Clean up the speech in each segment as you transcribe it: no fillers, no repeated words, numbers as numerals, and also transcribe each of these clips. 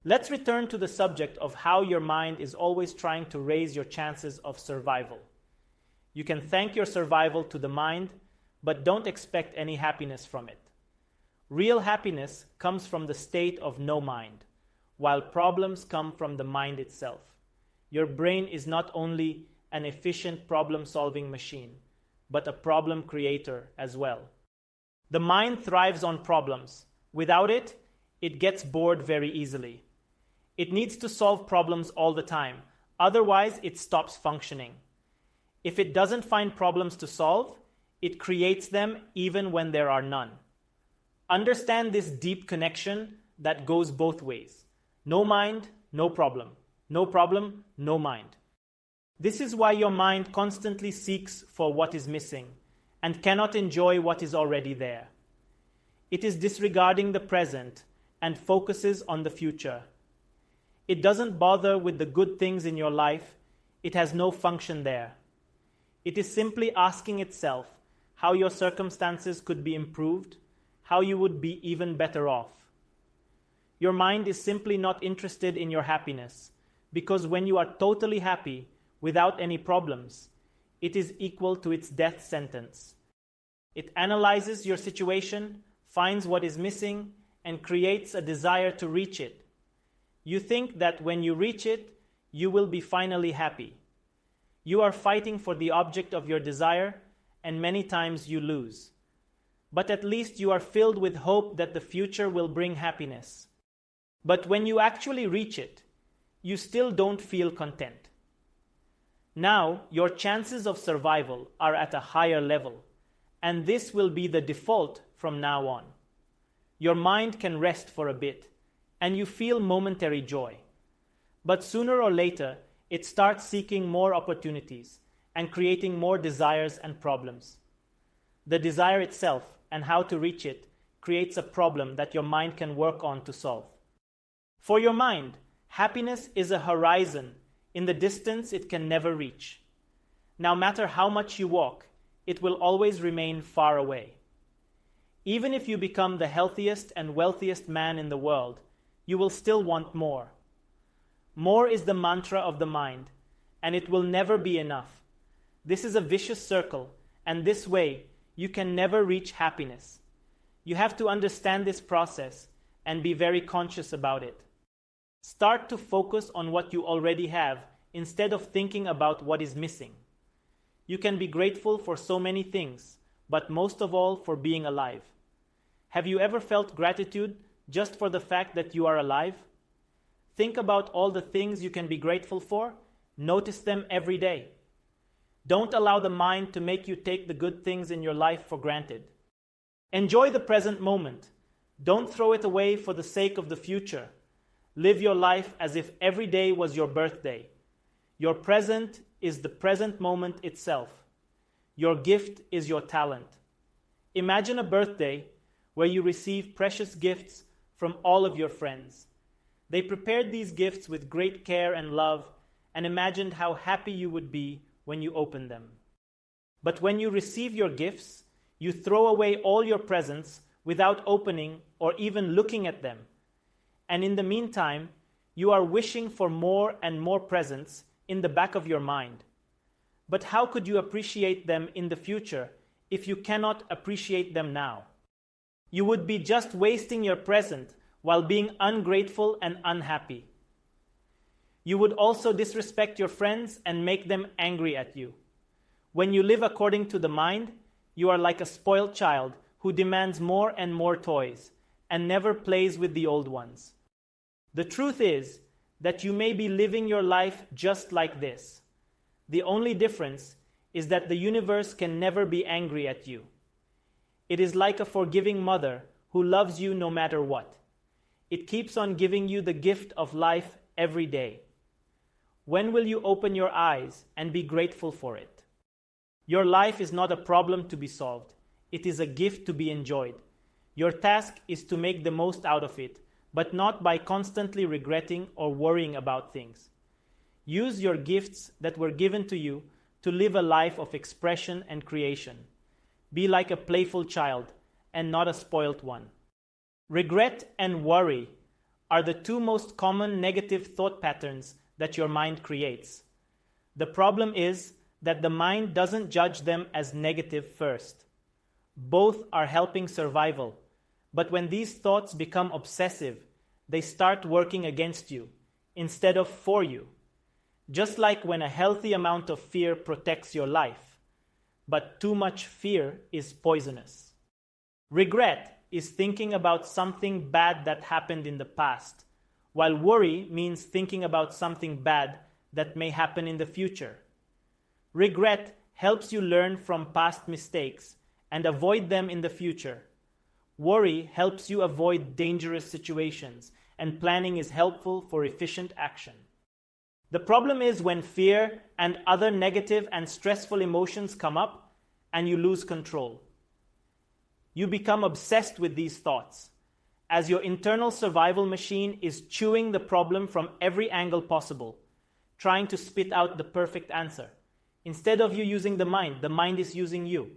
Let's return to the subject of how your mind is always trying to raise your chances of survival. You can thank your survival to the mind, but don't expect any happiness from it. Real happiness comes from the state of no mind, while problems come from the mind itself. Your brain is not only an efficient problem-solving machine, but a problem creator as well. The mind thrives on problems. Without it, it gets bored very easily. It needs to solve problems all the time, otherwise it stops functioning. If it doesn't find problems to solve, it creates them even when there are none. Understand this deep connection that goes both ways. No mind, no problem. No problem, no mind. This is why your mind constantly seeks for what is missing and cannot enjoy what is already there. It is disregarding the present and focuses on the future. It doesn't bother with the good things in your life. It has no function there. It is simply asking itself how your circumstances could be improved, how you would be even better off. Your mind is simply not interested in your happiness, because when you are totally happy, without any problems, it is equal to its death sentence. It analyzes your situation, finds what is missing, and creates a desire to reach it. You think that when you reach it, you will be finally happy. You are fighting for the object of your desire, and many times you lose. But at least you are filled with hope that the future will bring happiness. But when you actually reach it, you still don't feel content. Now, your chances of survival are at a higher level, and this will be the default from now on. Your mind can rest for a bit, and you feel momentary joy. But sooner or later, it starts seeking more opportunities and creating more desires and problems. The desire itself and how to reach it creates a problem that your mind can work on to solve. For your mind, happiness is a horizon. In the distance it can never reach. No matter how much you walk, it will always remain far away. Even if you become the healthiest and wealthiest man in the world, you will still want more. More is the mantra of the mind, and it will never be enough. This is a vicious circle, and this way you can never reach happiness. You have to understand this process and be very conscious about it. Start to focus on what you already have instead of thinking about what is missing. You can be grateful for so many things, but most of all for being alive. Have you ever felt gratitude just for the fact that you are alive? Think about all the things you can be grateful for. Notice them every day. Don't allow the mind to make you take the good things in your life for granted. Enjoy the present moment. Don't throw it away for the sake of the future. Live your life as if every day was your birthday. Your present is the present moment itself. Your gift is your talent. Imagine a birthday where you receive precious gifts from all of your friends. They prepared these gifts with great care and love and imagined how happy you would be when you opened them. But when you receive your gifts, you throw away all your presents without opening or even looking at them. And in the meantime, you are wishing for more and more presents in the back of your mind. But how could you appreciate them in the future if you cannot appreciate them now? You would be just wasting your present while being ungrateful and unhappy. You would also disrespect your friends and make them angry at you. When you live according to the mind, you are like a spoiled child who demands more and more toys and never plays with the old ones. The truth is that you may be living your life just like this. The only difference is that the universe can never be angry at you. It is like a forgiving mother who loves you no matter what. It keeps on giving you the gift of life every day. When will you open your eyes and be grateful for it? Your life is not a problem to be solved. It is a gift to be enjoyed. Your task is to make the most out of it, but not by constantly regretting or worrying about things. Use your gifts that were given to you to live a life of expression and creation. Be like a playful child and not a spoilt one. Regret and worry are the two most common negative thought patterns that your mind creates. The problem is that the mind doesn't judge them as negative first. Both are helping survival, but when these thoughts become obsessive, they start working against you instead of for you. Just like when a healthy amount of fear protects your life, but too much fear is poisonous. Regret is thinking about something bad that happened in the past, while worry means thinking about something bad that may happen in the future. Regret helps you learn from past mistakes and avoid them in the future. Worry helps you avoid dangerous situations, and planning is helpful for efficient action. The problem is when fear and other negative and stressful emotions come up and you lose control. You become obsessed with these thoughts, as your internal survival machine is chewing the problem from every angle possible, trying to spit out the perfect answer. Instead of you using the mind is using you.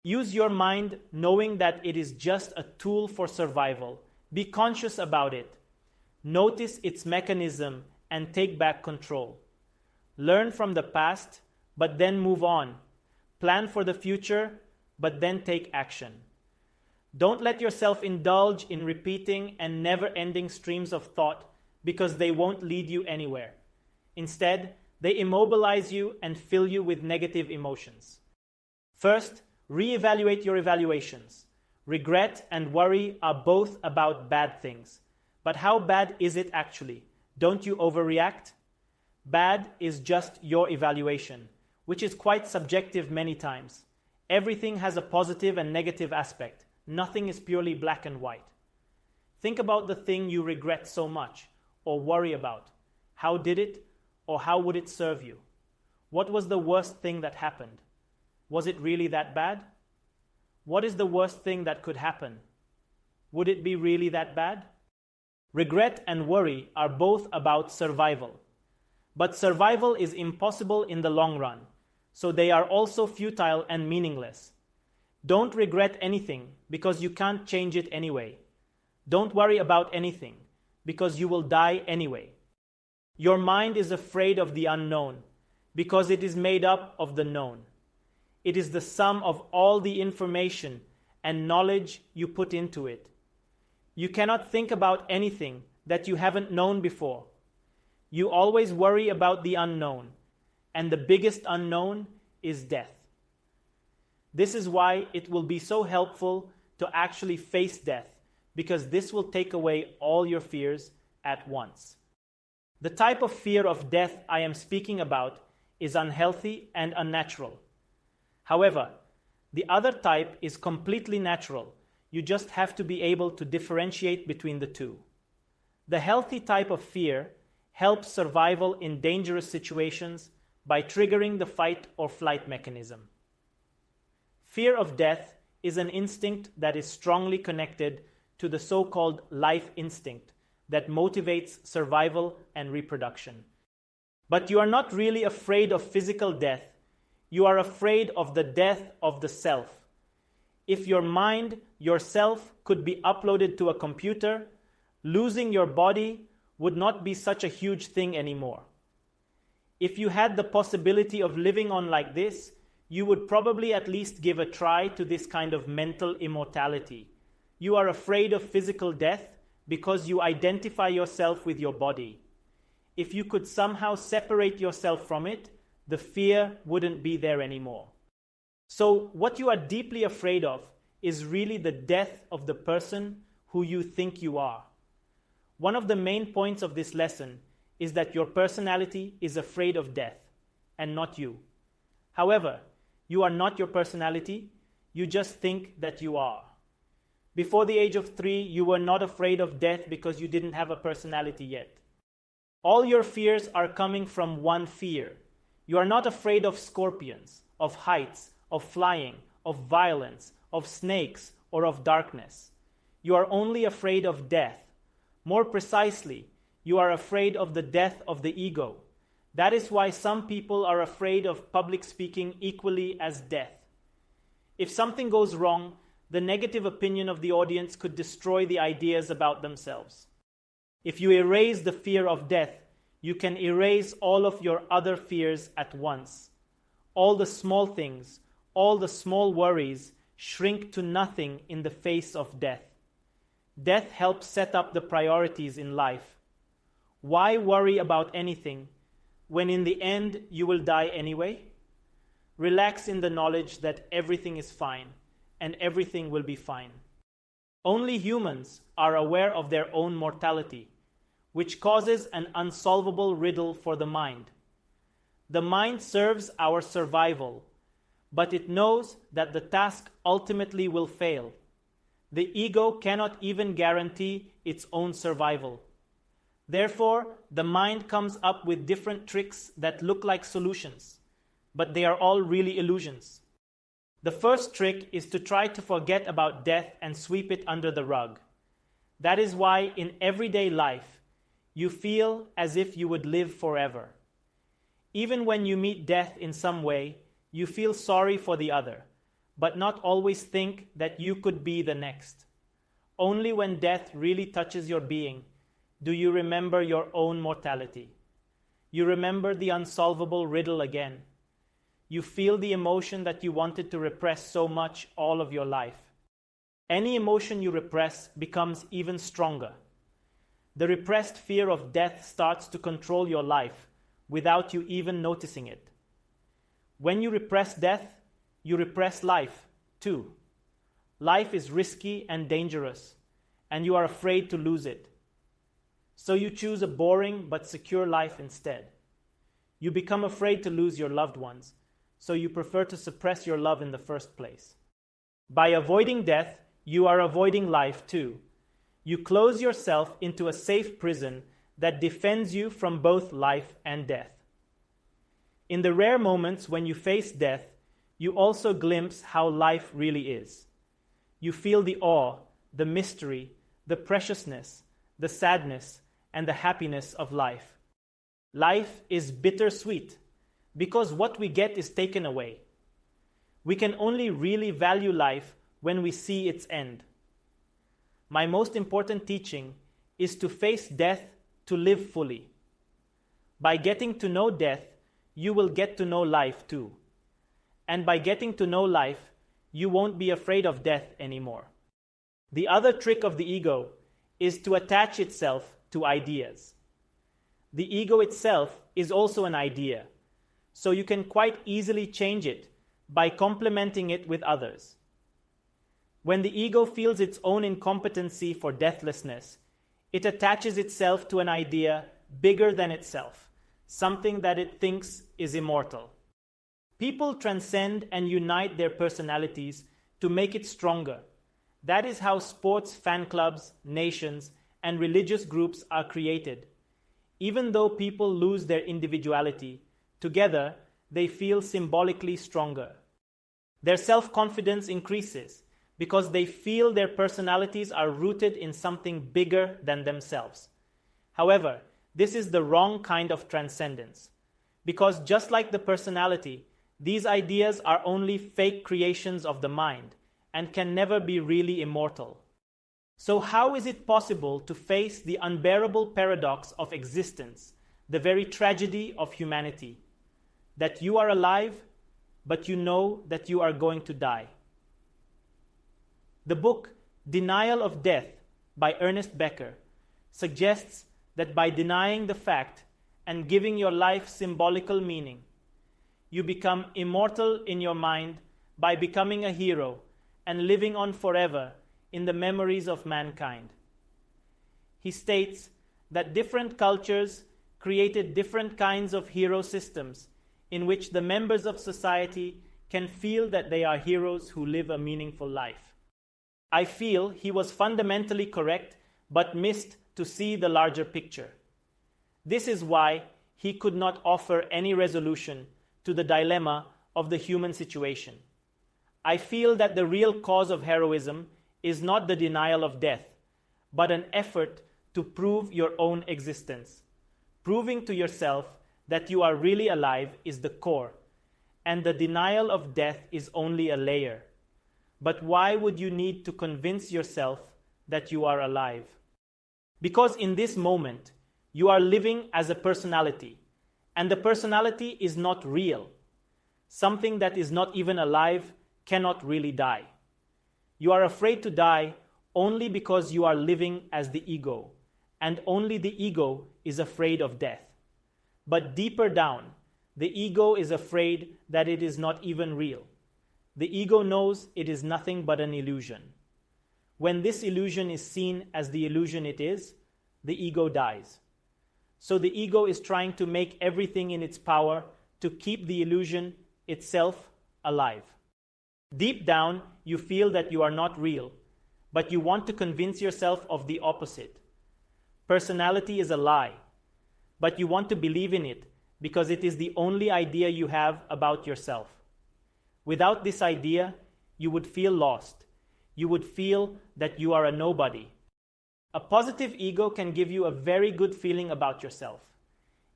Use your mind knowing that it is just a tool for survival. Be conscious about it. Notice its mechanism and take back control. Learn from the past, but then move on. Plan for the future, but then take action. Don't let yourself indulge in repeating and never-ending streams of thought because they won't lead you anywhere. Instead, they immobilize you and fill you with negative emotions. First, reevaluate your evaluations. Regret and worry are both about bad things. But how bad is it actually? Don't you overreact? Bad is just your evaluation, which is quite subjective many times. Everything has a positive and negative aspect. Nothing is purely black and white. Think about the thing you regret so much or worry about. How did it or how would it serve you? What was the worst thing that happened? Was it really that bad? What is the worst thing that could happen? Would it be really that bad? Regret and worry are both about survival. But survival is impossible in the long run, so they are also futile and meaningless. Don't regret anything because you can't change it anyway. Don't worry about anything because you will die anyway. Your mind is afraid of the unknown because it is made up of the known. It is the sum of all the information and knowledge you put into it. You cannot think about anything that you haven't known before. You always worry about the unknown, and the biggest unknown is death. This is why it will be so helpful to actually face death, because this will take away all your fears at once. The type of fear of death I am speaking about is unhealthy and unnatural. However, the other type is completely natural. You just have to be able to differentiate between the two. The healthy type of fear helps survival in dangerous situations by triggering the fight or flight mechanism. Fear of death is an instinct that is strongly connected to the so-called life instinct that motivates survival and reproduction. But you are not really afraid of physical death. You are afraid of the death of the self. If your mind, yourself, could be uploaded to a computer, losing your body would not be such a huge thing anymore. If you had the possibility of living on like this, you would probably at least give a try to this kind of mental immortality. You are afraid of physical death because you identify yourself with your body. If you could somehow separate yourself from it, the fear wouldn't be there anymore. So what you are deeply afraid of is really the death of the person who you think you are. One of the main points of this lesson is that your personality is afraid of death and not you. However, you are not your personality, you just think that you are. Before the age of 3, you were not afraid of death because you didn't have a personality yet. All your fears are coming from one fear. You are not afraid of scorpions, of heights, of flying, of violence, of snakes, or of darkness. You are only afraid of death. More precisely, you are afraid of the death of the ego. That is why some people are afraid of public speaking equally as death. If something goes wrong, the negative opinion of the audience could destroy the ideas about themselves. If you erase the fear of death, you can erase all of your other fears at once. All the small things, all the small worries shrink to nothing in the face of death. Death helps set up the priorities in life. Why worry about anything when in the end you will die anyway? Relax in the knowledge that everything is fine and everything will be fine. Only humans are aware of their own mortality, which causes an unsolvable riddle for the mind. The mind serves our survival, but it knows that the task ultimately will fail. The ego cannot even guarantee its own survival. Therefore, the mind comes up with different tricks that look like solutions, but they are all really illusions. The first trick is to try to forget about death and sweep it under the rug. That is why in everyday life, you feel as if you would live forever. Even when you meet death in some way, you feel sorry for the other, but not always think that you could be the next. Only when death really touches your being do you remember your own mortality. You remember the unsolvable riddle again. You feel the emotion that you wanted to repress so much all of your life. Any emotion you repress becomes even stronger. The repressed fear of death starts to control your life without you even noticing it. When you repress death, you repress life too. Life is risky and dangerous, and you are afraid to lose it. So you choose a boring but secure life instead. You become afraid to lose your loved ones, so you prefer to suppress your love in the first place. By avoiding death, you are avoiding life too. You close yourself into a safe prison that defends you from both life and death. In the rare moments when you face death, you also glimpse how life really is. You feel the awe, the mystery, the preciousness, the sadness, and the happiness of life. Life is bittersweet because what we get is taken away. We can only really value life when we see its end. My most important teaching is to face death to live fully. By getting to know death, you will get to know life too. And by getting to know life, you won't be afraid of death anymore. The other trick of the ego is to attach itself to ideas. The ego itself is also an idea, so you can quite easily change it by complementing it with others. When the ego feels its own incompetency for deathlessness, it attaches itself to an idea bigger than itself, something that it thinks is immortal. People transcend and unite their personalities to make it stronger. That is how sports fan clubs, nations, and religious groups are created. Even though people lose their individuality, together they feel symbolically stronger. Their self-confidence increases because they feel their personalities are rooted in something bigger than themselves. However, this is the wrong kind of transcendence, because just like the personality, these ideas are only fake creations of the mind and can never be really immortal. So how is it possible to face the unbearable paradox of existence, the very tragedy of humanity, that you are alive, but you know that you are going to die? The book Denial of Death by Ernest Becker suggests that by denying the fact and giving your life symbolical meaning, you become immortal in your mind by becoming a hero and living on forever in the memories of mankind. He states that different cultures created different kinds of hero systems in which the members of society can feel that they are heroes who live a meaningful life. I feel he was fundamentally correct, but missed to see the larger picture. This is why he could not offer any resolution to the dilemma of the human situation. I feel that the real cause of heroism is not the denial of death, but an effort to prove your own existence. Proving to yourself that you are really alive is the core, and the denial of death is only a layer. But why would you need to convince yourself that you are alive? Because in this moment, you are living as a personality, and the personality is not real. Something that is not even alive cannot really die. You are afraid to die only because you are living as the ego, and only the ego is afraid of death. But deeper down, the ego is afraid that it is not even real. The ego knows it is nothing but an illusion. When this illusion is seen as the illusion it is, the ego dies. So the ego is trying to make everything in its power to keep the illusion itself alive. Deep down, you feel that you are not real, but you want to convince yourself of the opposite. Personality is a lie, but you want to believe in it because it is the only idea you have about yourself. Without this idea, you would feel lost. You would feel that you are a nobody. A positive ego can give you a very good feeling about yourself.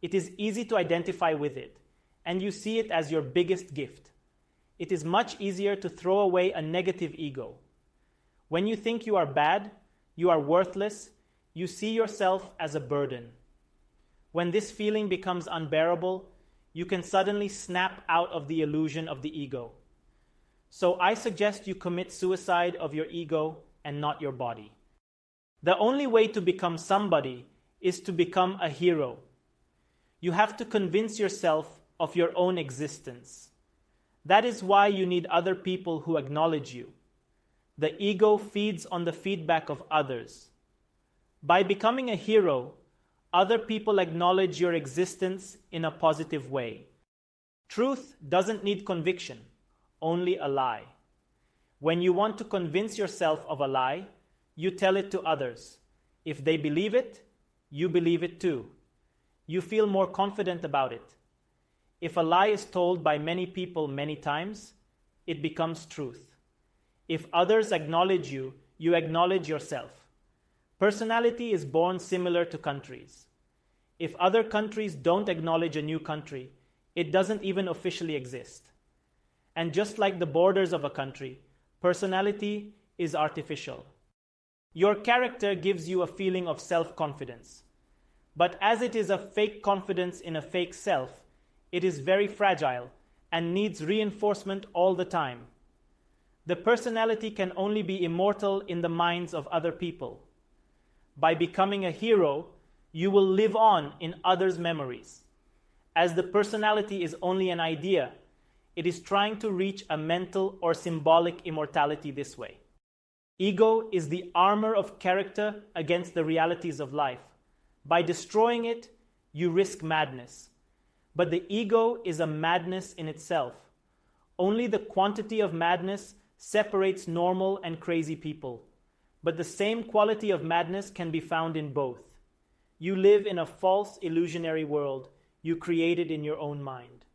It is easy to identify with it, and you see it as your biggest gift. It is much easier to throw away a negative ego. When you think you are bad, you are worthless, you see yourself as a burden. When this feeling becomes unbearable, you can suddenly snap out of the illusion of the ego. So I suggest you commit suicide of your ego and not your body. The only way to become somebody is to become a hero. You have to convince yourself of your own existence. That is why you need other people who acknowledge you. The ego feeds on the feedback of others. By becoming a hero, other people acknowledge your existence in a positive way. Truth doesn't need conviction, only a lie. When you want to convince yourself of a lie, you tell it to others. If they believe it, you believe it too. You feel more confident about it. If a lie is told by many people many times, it becomes truth. If others acknowledge you, you acknowledge yourself. Personality is born similar to countries. If other countries don't acknowledge a new country, it doesn't even officially exist. And just like the borders of a country, personality is artificial. Your character gives you a feeling of self-confidence. But as it is a fake confidence in a fake self, it is very fragile and needs reinforcement all the time. The personality can only be immortal in the minds of other people. By becoming a hero, you will live on in others' memories. As the personality is only an idea, it is trying to reach a mental or symbolic immortality this way. Ego is the armor of character against the realities of life. By destroying it, you risk madness. But the ego is a madness in itself. Only the quantity of madness separates normal and crazy people. But the same quality of madness can be found in both. You live in a false illusionary world you created in your own mind.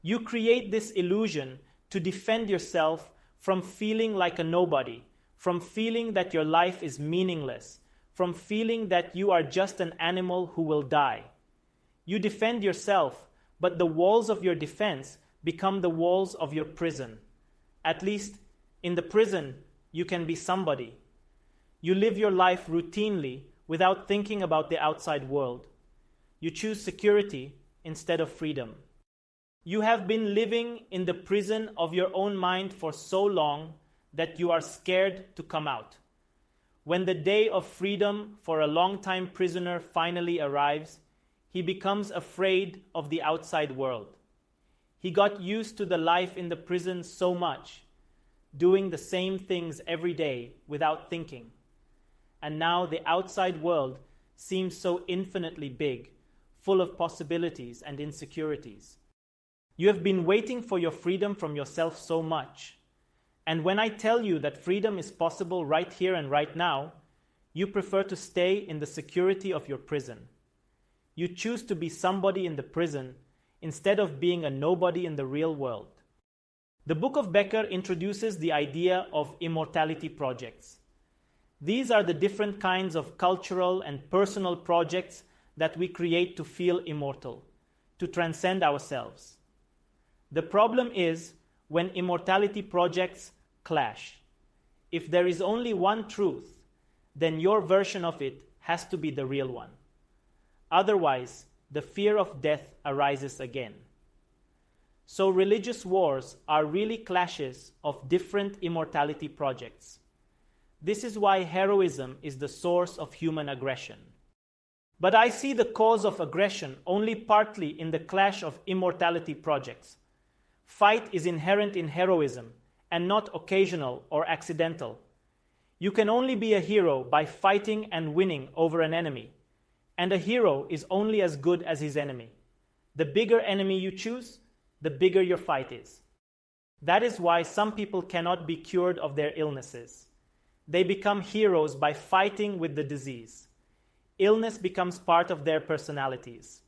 You create this illusion to defend yourself from feeling like a nobody, from feeling that your life is meaningless, from feeling that you are just an animal who will die. You defend yourself, but the walls of your defense become the walls of your prison. At least, in the prison, you can be somebody. You live your life routinely without thinking about the outside world. You choose security instead of freedom. You have been living in the prison of your own mind for so long that you are scared to come out. When the day of freedom for a long-time prisoner finally arrives, he becomes afraid of the outside world. He got used to the life in the prison so much, doing the same things every day without thinking. And now the outside world seems so infinitely big, full of possibilities and insecurities. You have been waiting for your freedom from yourself so much. And when I tell you that freedom is possible right here and right now, you prefer to stay in the security of your prison. You choose to be somebody in the prison instead of being a nobody in the real world. The Book of Becker introduces the idea of immortality projects. These are the different kinds of cultural and personal projects that we create to feel immortal, to transcend ourselves. The problem is when immortality projects clash. If there is only one truth, then your version of it has to be the real one. Otherwise, the fear of death arises again. So religious wars are really clashes of different immortality projects. This is why heroism is the source of human aggression. But I see the cause of aggression only partly in the clash of immortality projects. Fight is inherent in heroism and not occasional or accidental. You can only be a hero by fighting and winning over an enemy, and a hero is only as good as his enemy. The bigger enemy you choose, the bigger your fight is. That is why some people cannot be cured of their illnesses. They become heroes by fighting with the disease. Illness becomes part of their personalities.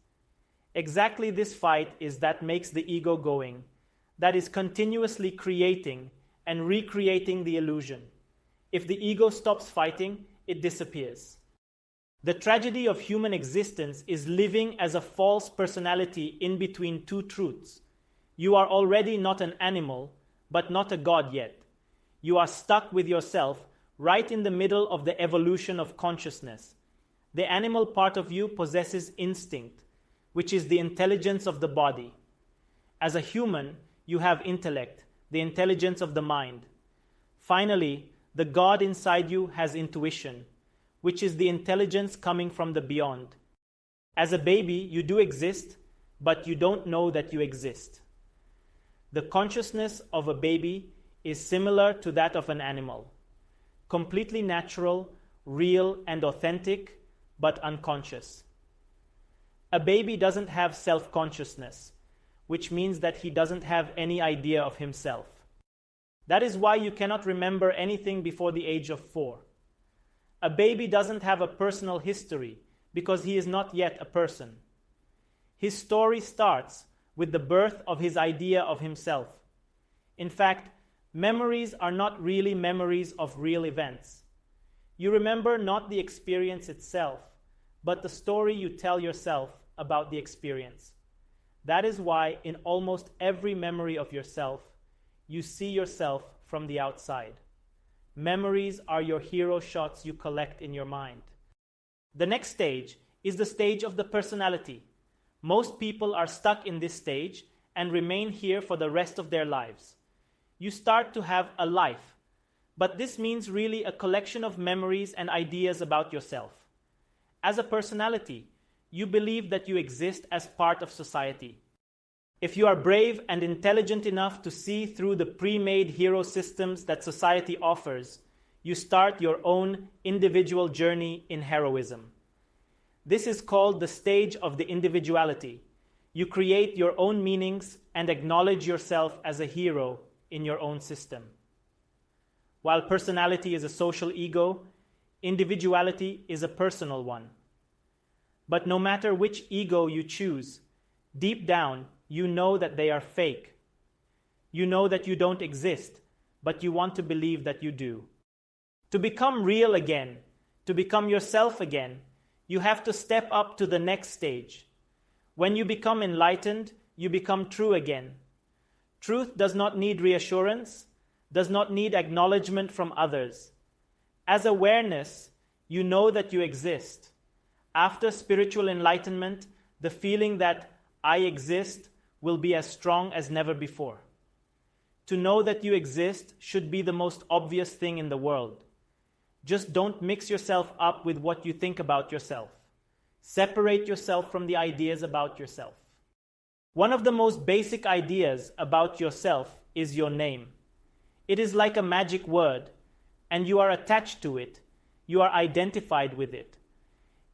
Exactly this fight is that makes the ego going, that is continuously creating and recreating the illusion. If the ego stops fighting, it disappears. The tragedy of human existence is living as a false personality in between two truths. You are already not an animal, but not a god yet. You are stuck with yourself right in the middle of the evolution of consciousness. The animal part of you possesses instinct, which is the intelligence of the body. As a human, you have intellect, the intelligence of the mind. Finally, the God inside you has intuition, which is the intelligence coming from the beyond. As a baby, you do exist, but you don't know that you exist. The consciousness of a baby is similar to that of an animal, completely natural, real, and authentic, but unconscious. A baby doesn't have self-consciousness, which means that he doesn't have any idea of himself. That is why you cannot remember anything before the age of 4. A baby doesn't have a personal history because he is not yet a person. His story starts with the birth of his idea of himself. In fact, memories are not really memories of real events. You remember not the experience itself, but the story you tell yourself about the experience. That is why in almost every memory of yourself, you see yourself from the outside. Memories are your hero shots you collect in your mind. The next stage is the stage of the personality. Most people are stuck in this stage and remain here for the rest of their lives. You start to have a life, but this means really a collection of memories and ideas about yourself. As a personality, you believe that you exist as part of society. If you are brave and intelligent enough to see through the pre-made hero systems that society offers, you start your own individual journey in heroism. This is called the stage of the individuality. You create your own meanings and acknowledge yourself as a hero in your own system. While personality is a social ego, individuality is a personal one. But no matter which ego you choose, deep down, you know that they are fake. You know that you don't exist, but you want to believe that you do. To become real again, to become yourself again, you have to step up to the next stage. When you become enlightened, you become true again. Truth does not need reassurance, does not need acknowledgement from others. As awareness, you know that you exist. After spiritual enlightenment, the feeling that I exist will be as strong as never before. To know that you exist should be the most obvious thing in the world. Just don't mix yourself up with what you think about yourself. Separate yourself from the ideas about yourself. One of the most basic ideas about yourself is your name. It is like a magic word, and you are attached to it. You are identified with it.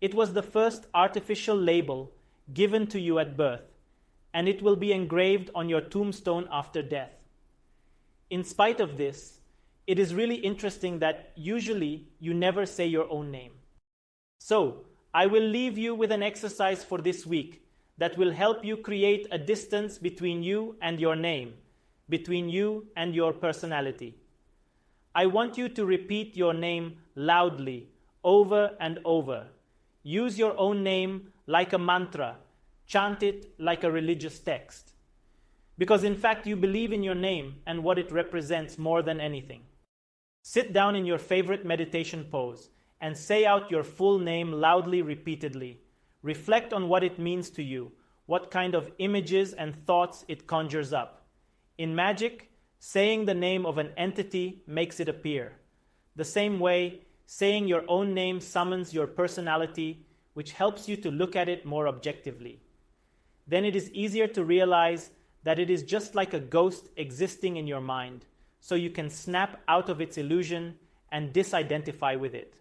It was the first artificial label given to you at birth, and it will be engraved on your tombstone after death. In spite of this, it is really interesting that usually you never say your own name. So, I will leave you with an exercise for this week that will help you create a distance between you and your name, between you and your personality. I want you to repeat your name loudly, over and over. Use your own name like a mantra. Chant it like a religious text. Because in fact, you believe in your name and what it represents more than anything. Sit down in your favorite meditation pose and say out your full name loudly, repeatedly. Reflect on what it means to you, what kind of images and thoughts it conjures up. In magic, saying the name of an entity makes it appear. The same way, saying your own name summons your personality, which helps you to look at it more objectively. Then it is easier to realize that it is just like a ghost existing in your mind, so you can snap out of its illusion and disidentify with it.